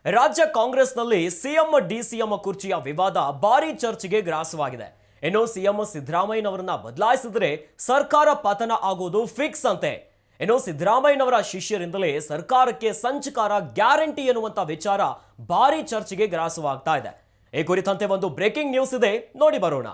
ರಾಜ್ಯ ಕಾಂಗ್ರೆಸ್ನಲ್ಲಿ CM DCM ಕುರ್ಚಿಯ ವಿವಾದ ಭಾರಿ ಚರ್ಚೆಗೆ ಗ್ರಾಸವಾಗಿದೆ. ಇನ್ನು ಸಿಎಂ ಸಿದ್ದರಾಮಯ್ಯನವರನ್ನ ಬದಲಾಯಿಸಿದ್ರೆ ಸರ್ಕಾರ ಪತನ ಆಗೋದು ಫಿಕ್ಸ್ ಅಂತೆ. ಇನ್ನು ಸಿದ್ದರಾಮಯ್ಯನವರ ಶಿಷ್ಯರಿಂದಲೇ ಸರ್ಕಾರಕ್ಕೆ ಸಂಚಕಾರ ಗ್ಯಾರಂಟಿ ಎನ್ನುವಂತ ವಿಚಾರ ಭಾರಿ ಚರ್ಚೆಗೆ ಗ್ರಾಸವಾಗ್ತಾ ಇದೆ. ಈ ಕುರಿತಂತೆ ಒಂದು ಬ್ರೇಕಿಂಗ್ ನ್ಯೂಸ್ ಇದೆ, ನೋಡಿ ಬರೋಣ.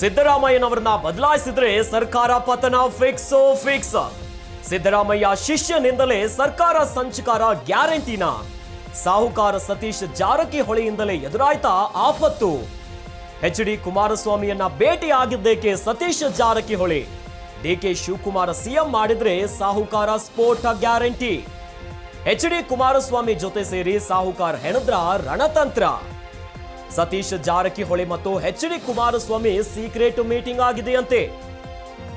ಸಿದ್ದರಾಮಯ್ಯನವರನ್ನ ಬದಲಾಯಿಸಿದ್ರೆ ಸರ್ಕಾರ ಪತನ ಫಿಕ್ಸ್. ಸಿದ್ದರಾಮಯ್ಯ ಶಿಷ್ಯನಿಂದಲೇ ಸರ್ಕಾರ ಸಂಚಕಾರ ಗ್ಯಾರಂಟಿನ? ಸಾಹುಕಾರ ಸತೀಶ್ ಜಾರಕಿಹೊಳಿಯಿಂದಲೇ ಎದುರಾಯ್ತಾ ಆಪತ್ತು? ಎಚ್.ಡಿ. ಕುಮಾರಸ್ವಾಮಿಯನ್ನ ಭೇಟಿ ಆಗಿದ್ದೇಕೆ ಸತೀಶ್ ಜಾರಕಿಹೊಳಿ? ಡಿ.ಕೆ. ಶಿವಕುಮಾರ ಸಿಎಂ ಮಾಡಿದ್ರೆ ಸಾಹುಕಾರ ಸ್ಫೋಟ ಗ್ಯಾರಂಟಿ. ಎಚ್.ಡಿ. ಕುಮಾರಸ್ವಾಮಿ ಜೊತೆ ಸೇರಿ ಸಾಹುಕಾರ ಹೆಣದ್ರ ರಣತಂತ್ರ. ಸತೀಶ್ ಜಾರಕಿಹೊಳಿ ಮತ್ತು ಎಚ್.ಡಿ. ಕುಮಾರಸ್ವಾಮಿ ಸೀಕ್ರೆಟ್ ಮೀಟಿಂಗ್ ಆಗಿದೆಯಂತೆ.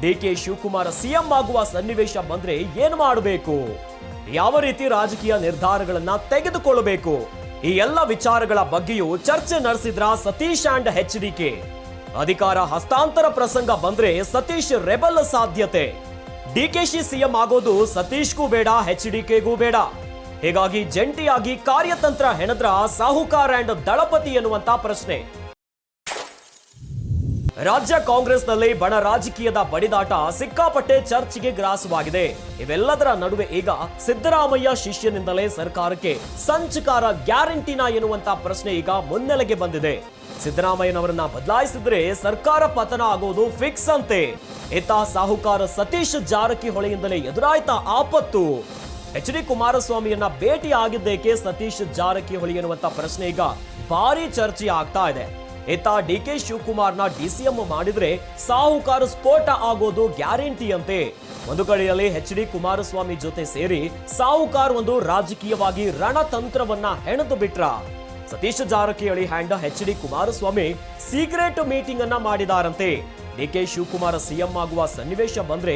ಡಿ.ಕೆ. ಶಿವಕುಮಾರ ಸಿಎಂ ಆಗುವ ಸನ್ನಿವೇಶ ಬಂದ್ರೆ ಏನು ಮಾಡಬೇಕು? ಯಾವ ರೀತಿ ರಾಜಕೀಯ ನಿರ್ಧಾರಗಳನ್ನ ತೆಗೆದುಕೊಳ್ಳಬೇಕು? ಈ ಎಲ್ಲ ವಿಚಾರಗಳ ಬಗ್ಗೆಯೂ ಚರ್ಚೆ ನಡೆಸಿದ್ರ ಸತೀಶ್ ಅಂಡ್ ಎಚ್.ಡಿ.ಕೆ. ಅಧಿಕಾರ ಹಸ್ತಾಂತರ ಪ್ರಸಂಗ ಬಂದ್ರೆ ಸತೀಶ್ ರೆಬಲ್ ಸಾಧ್ಯತೆ. ಡಿ.ಕೆ.ಶಿ ಸಿಎಂ ಆಗೋದು ಸತೀಶ್ಗೂ ಬೇಡ, ಎಚ್.ಡಿ.ಕೆಗೂ ಬೇಡ. ಹೀಗಾಗಿ ಜಂಟಿಯಾಗಿ ಕಾರ್ಯತಂತ್ರ ಹೆಣದ್ರ ಸಾಹುಕಾರ ಅಂಡ್ ದಳಪತಿ ಎನ್ನುವಂತ ಪ್ರಶ್ನೆ. ರಾಜ್ಯ ಕಾಂಗ್ರೆಸ್ನಲ್ಲಿ ಬಣ ರಾಜಕೀಯದ ಬಡಿದಾಟ ಸಿಕ್ಕಾಪಟ್ಟೆ ಚರ್ಚೆಗೆ ಗ್ರಾಸವಾಗಿದೆ. ಇವೆಲ್ಲದರ ನಡುವೆ ಈಗ ಸಿದ್ದರಾಮಯ್ಯ ಶಿಷ್ಯನಿಂದಲೇ ಸರ್ಕಾರಕ್ಕೆ ಸಂಚಕಾರ ಗ್ಯಾರಂಟಿನ ಎನ್ನುವಂತ ಪ್ರಶ್ನೆ ಈಗ ಮುನ್ನೆಲೆಗೆ ಬಂದಿದೆ. ಸಿದ್ದರಾಮಯ್ಯನವರನ್ನ ಬದಲಾಯಿಸಿದ್ರೆ ಸರ್ಕಾರ ಪತನ ಆಗೋದು ಫಿಕ್ಸ್ ಅಂತೆ. ಇತ್ತ ಸಾಹುಕಾರ ಸತೀಶ್ ಜಾರಕಿಹೊಳಿಯಿಂದಲೇ ಎದುರಾಯ್ತಾ ಆಪತ್ತು? ಎಚ್.ಡಿ. ಕುಮಾರಸ್ವಾಮಿಯನ್ನ ಭೇಟಿ ಆಗಿದ್ದೇಕೆ ಸತೀಶ್ ಜಾರಕಿಹೊಳಿ ಎನ್ನುವಂತ ಪ್ರಶ್ನೆ ಈಗ ಭಾರಿ ಚರ್ಚೆ ಆಗ್ತಾ ಇದೆ. ಇತ್ತ ಡಿ.ಕೆ. ಶಿವಕುಮಾರ್ನ ಡಿಸಿಎಂ ಮಾಡಿದ್ರೆ ಸಾಹುಕಾರ ಸ್ಫೋಟ ಆಗೋದು ಗ್ಯಾರಂಟಿ ಅಂತೆ. ಒಂದು ಕಡೆಯಲ್ಲಿ ಎಚ್.ಡಿ. ಕುಮಾರಸ್ವಾಮಿ ಜೊತೆ ಸೇರಿ ಸಾಹುಕಾರ್ ಒಂದು ರಾಜಕೀಯವಾಗಿ ರಣತಂತ್ರವನ್ನ ಹೆಣೆದು ಬಿಟ್ರ. Satish Jarkiholi and H D. Kumaraswamy secret meeting ಅನ್ನ ಮಾಡಿದಾರಂತೆ. ಡಿ.ಕೆ. ಶಿವಕುಮಾರ ಸಿಎಂ ಆಗುವ ಸನ್ನಿವೇಶ ಬಂದ್ರೆ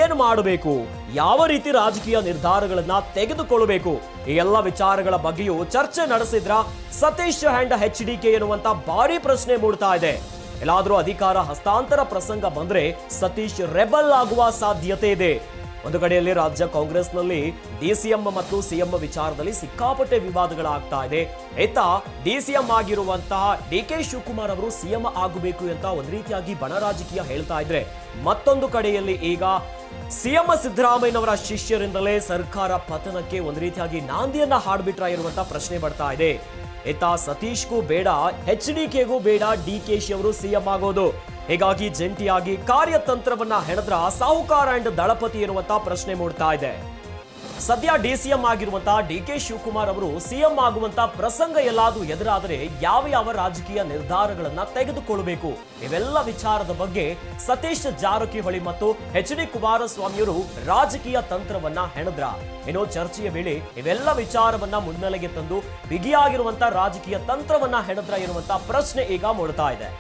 ಏನು ಮಾಡಬೇಕು? ಯಾವ ರೀತಿ ರಾಜಕೀಯ ನಿರ್ಧಾರಗಳನ್ನ ತೆಗೆದುಕೊಳ್ಳಬೇಕು? ಈ ಎಲ್ಲ ವಿಚಾರಗಳ ಬಗ್ಗೆಯೂ ಚರ್ಚೆ ನಡೆಸಿದ್ರ ಸತೀಶ್ ಅಂಡ್ ಎಚ್.ಡಿ.ಕೆ ಎನ್ನುವಂತ ಭಾರಿ ಪ್ರಶ್ನೆ ಮೂಡ್ತಾ ಇದೆ. ಎಲ್ಲಾದ್ರೂ ಅಧಿಕಾರ ಹಸ್ತಾಂತರ ಪ್ರಸಂಗ ಬಂದ್ರೆ ಸತೀಶ್ ರೆಬಲ್ ಆಗುವ ಸಾಧ್ಯತೆ ಇದೆ. ಒಂದು ಕಡೆಯಲ್ಲಿ ರಾಜ್ಯ ಕಾಂಗ್ರೆಸ್ನಲ್ಲಿ ಡಿಸಿಎಂ ಮತ್ತು ಸಿಎಂ ವಿಚಾರದಲ್ಲಿ ಸಿಕ್ಕಾಪಟ್ಟೆ ವಿವಾದಗಳಾಗ್ತಾ ಇದೆ. ಇತ್ತ ಡಿಸಿಎಂ ಆಗಿರುವಂತಹ ಡಿ.ಕೆ. ಶಿವಕುಮಾರ್ ಅವರು ಸಿಎಂ ಆಗಬೇಕು ಅಂತ ಒಂದು ರೀತಿಯಾಗಿ ಬಣ ರಾಜಕೀಯ ಹೇಳ್ತಾ ಇದ್ರೆ, ಮತ್ತೊಂದು ಕಡೆಯಲ್ಲಿ ಈಗ ಸಿಎಂ ಸಿದ್ದರಾಮಯ್ಯನವರ ಶಿಷ್ಯರಿಂದಲೇ ಸರ್ಕಾರ ಪತನಕ್ಕೆ ಒಂದು ರೀತಿಯಾಗಿ ನಾಂದಿಯನ್ನ ಹಾಡ್ಬಿಟ್ರ ಇರುವಂತ ಪ್ರಶ್ನೆ ಬರ್ತಾ ಇದೆ. ಇತ್ತ ಸತೀಶ್ಗೂ ಬೇಡ, ಎಚ್.ಡಿ.ಕೆಗೂ ಬೇಡ ಡಿ.ಕೆ.ಶಿ ಅವರು ಸಿಎಂ ಆಗೋದು. ಹೀಗಾಗಿ ಜಂಟಿಯಾಗಿ ಕಾರ್ಯತಂತ್ರವನ್ನ ಹೆಣದ್ರ ಸಾಹುಕಾರ ಅಂಡ್ ದಳಪತಿ ಎನ್ನುವಂತ ಪ್ರಶ್ನೆ ಮೂಡ್ತಾ ಇದೆ. ಸದ್ಯ ಡಿಸಿಎಂ ಆಗಿರುವಂತಹ ಡಿ.ಕೆ. ಶಿವಕುಮಾರ್ ಅವರು ಸಿಎಂ ಆಗುವಂತ ಪ್ರಸಂಗ ಎಲ್ಲಾದ್ರೂ ಎದುರಾದರೆ ಯಾವ ರಾಜಕೀಯ ನಿರ್ಧಾರಗಳನ್ನ ತೆಗೆದುಕೊಳ್ಳಬೇಕು? ಇವೆಲ್ಲ ವಿಚಾರದ ಬಗ್ಗೆ ಸತೀಶ್ ಜಾರಕಿಹೊಳಿ ಮತ್ತು ಎಚ್.ಡಿ. ಕುಮಾರಸ್ವಾಮಿಯವರು ರಾಜಕೀಯ ತಂತ್ರವನ್ನ ಹೆಣದ್ರ. ಏನೋ ಚರ್ಚೆಯ ವೇಳೆ ಇವೆಲ್ಲ ವಿಚಾರವನ್ನ ಮುನ್ನೆಲೆಗೆ ತಂದು ಬಿಗಿಯಾಗಿರುವಂತ ರಾಜಕೀಯ ತಂತ್ರವನ್ನ ಹೆಣದ್ರ ಎನ್ನುವಂತ ಪ್ರಶ್ನೆ ಈಗ ಮೂಡ್ತಾ ಇದೆ.